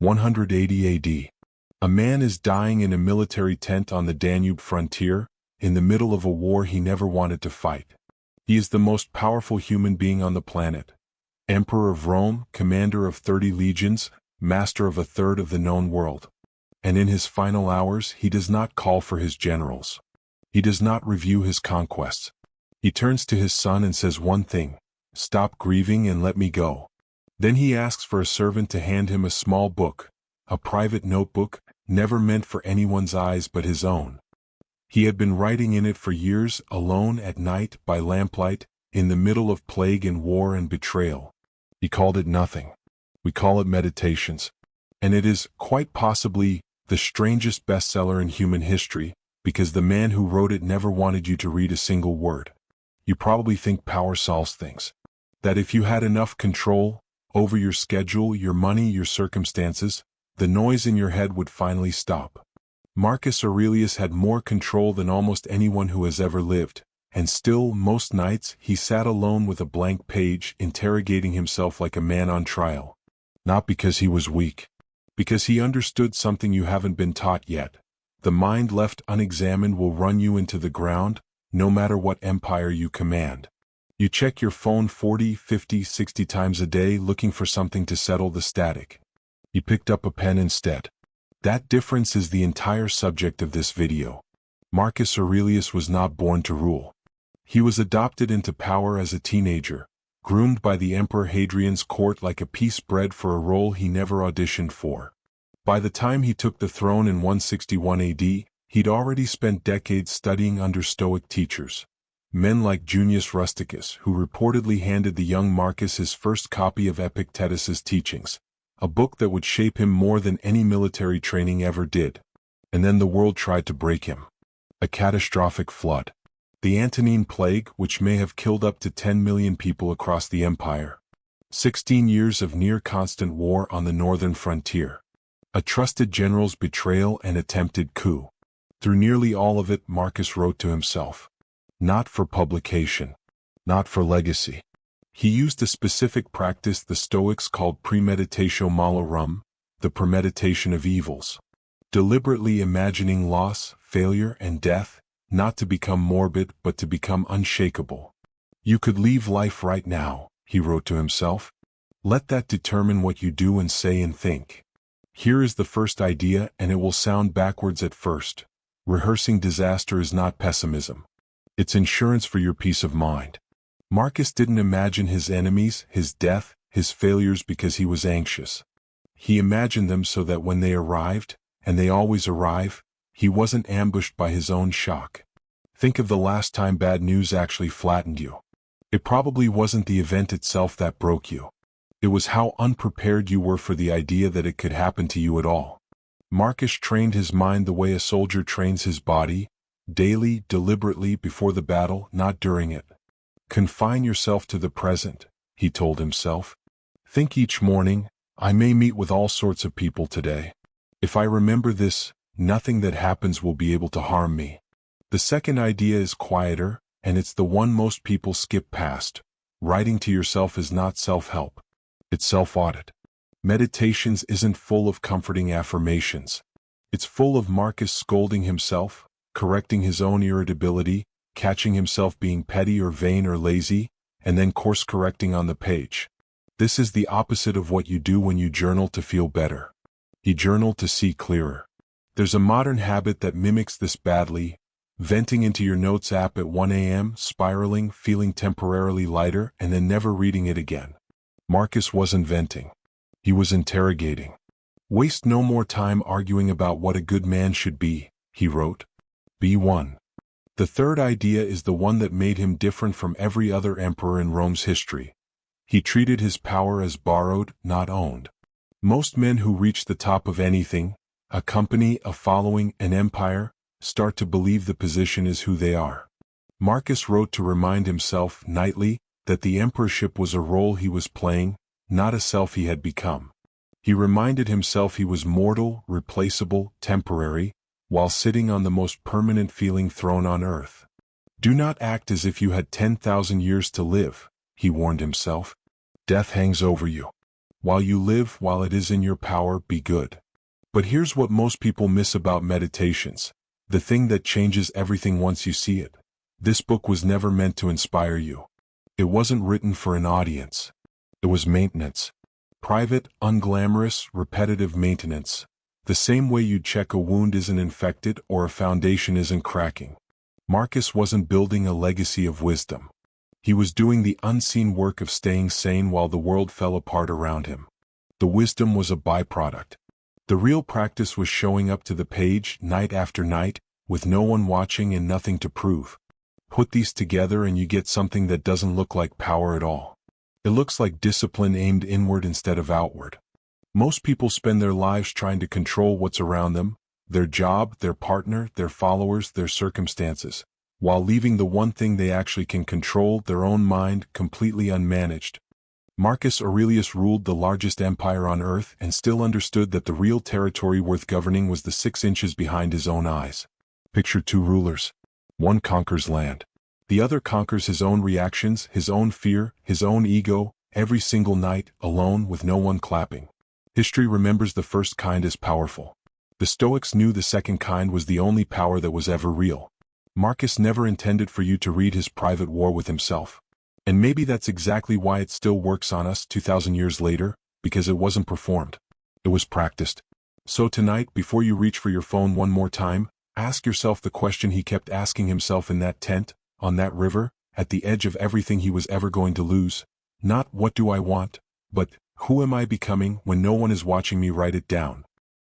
180 AD. A man is dying in a military tent on the Danube frontier, in the middle of a war he never wanted to fight. He is the most powerful human being on the planet. Emperor of Rome, commander of 30 legions, master of a third of the known world. And in his final hours he does not call for his generals. He does not review his conquests. He turns to his son and says one thing: "Stop grieving and let me go." Then he asks for a servant to hand him a small book, a private notebook, never meant for anyone's eyes but his own. He had been writing in it for years, alone at night, by lamplight, in the middle of plague and war and betrayal. He called it nothing. We call it Meditations. And it is, quite possibly, the strangest bestseller in human history, because the man who wrote it never wanted you to read a single word. You probably think power solves things. That if you had enough control over your schedule, your money, your circumstances, the noise in your head would finally stop. Marcus Aurelius had more control than almost anyone who has ever lived, and still, most nights, he sat alone with a blank page, interrogating himself like a man on trial. Not because he was weak. Because he understood something you haven't been taught yet. The mind left unexamined will run you into the ground, no matter what empire you command. You check your phone 40, 50, 60 times a day looking for something to settle the static. He picked up a pen instead. That difference is the entire subject of this video. Marcus Aurelius was not born to rule. He was adopted into power as a teenager, groomed by the Emperor Hadrian's court like a piece bred for a role he never auditioned for. By the time he took the throne in 161 AD, he'd already spent decades studying under Stoic teachers. Men like Junius Rusticus, who reportedly handed the young Marcus his first copy of Epictetus's teachings, a book that would shape him more than any military training ever did. And then the world tried to break him. A catastrophic flood. The Antonine Plague, which may have killed up to 10 million people across the empire. 16 years of near-constant war on the northern frontier. A trusted general's betrayal and attempted coup. Through nearly all of it, Marcus wrote to himself. Not for publication. Not for legacy. He used a specific practice the Stoics called Premeditatio Malorum, the premeditation of evils. Deliberately imagining loss, failure, and death, not to become morbid but to become unshakable. You could leave life right now, he wrote to himself. Let that determine what you do and say and think. Here is the first idea, and it will sound backwards at first. Rehearsing disaster is not pessimism. It's insurance for your peace of mind. Marcus didn't imagine his enemies, his death, his failures because he was anxious. He imagined them so that when they arrived, and they always arrive, he wasn't ambushed by his own shock. Think of the last time bad news actually flattened you. It probably wasn't the event itself that broke you. It was how unprepared you were for the idea that it could happen to you at all. Marcus trained his mind the way a soldier trains his body, daily, deliberately, before the battle, not during it. Confine yourself to the present, he told himself. Think each morning, I may meet with all sorts of people today. If I remember this, nothing that happens will be able to harm me. The second idea is quieter, and it's the one most people skip past. Writing to yourself is not self-help. It's self-audit. Meditations isn't full of comforting affirmations. It's full of Marcus scolding himself, correcting his own irritability, catching himself being petty or vain or lazy, and then course-correcting on the page. This is the opposite of what you do when you journal to feel better. He journaled to see clearer. There's a modern habit that mimics this badly, venting into your notes app at 1 a.m., spiraling, feeling temporarily lighter, and then never reading it again. Marcus wasn't venting. He was interrogating. Waste no more time arguing about what a good man should be, he wrote. Be one. The third idea is the one that made him different from every other emperor in Rome's history. He treated his power as borrowed, not owned. Most men who reach the top of anything, a company, a following, an empire, start to believe the position is who they are. Marcus wrote to remind himself, nightly, that the emperorship was a role he was playing, not a self he had become. He reminded himself he was mortal, replaceable, temporary, while sitting on the most permanent feeling throne on earth. Do not act as if you had 10,000 years to live, he warned himself. Death hangs over you. While you live, while it is in your power, be good. But here's what most people miss about meditations. The thing that changes everything once you see it. This book was never meant to inspire you. It wasn't written for an audience. It was maintenance. Private, unglamorous, repetitive maintenance. The same way you'd check a wound isn't infected or a foundation isn't cracking. Marcus wasn't building a legacy of wisdom. He was doing the unseen work of staying sane while the world fell apart around him. The wisdom was a byproduct. The real practice was showing up to the page, night after night, with no one watching and nothing to prove. Put these together and you get something that doesn't look like power at all. It looks like discipline aimed inward instead of outward. Most people spend their lives trying to control what's around them, their job, their partner, their followers, their circumstances, while leaving the one thing they actually can control, their own mind, completely unmanaged. Marcus Aurelius ruled the largest empire on earth and still understood that the real territory worth governing was the 6 inches behind his own eyes. Picture 2 rulers. One conquers land. The other conquers his own reactions, his own fear, his own ego, every single night, alone, with no one clapping. History remembers the first kind as powerful. The Stoics knew the second kind was the only power that was ever real. Marcus never intended for you to read his private war with himself. And maybe that's exactly why it still works on us 2,000 years later, because it wasn't performed. It was practiced. So tonight, before you reach for your phone one more time, ask yourself the question he kept asking himself in that tent, on that river, at the edge of everything he was ever going to lose. Not what do I want, but who am I becoming when no one is watching me? Write it down.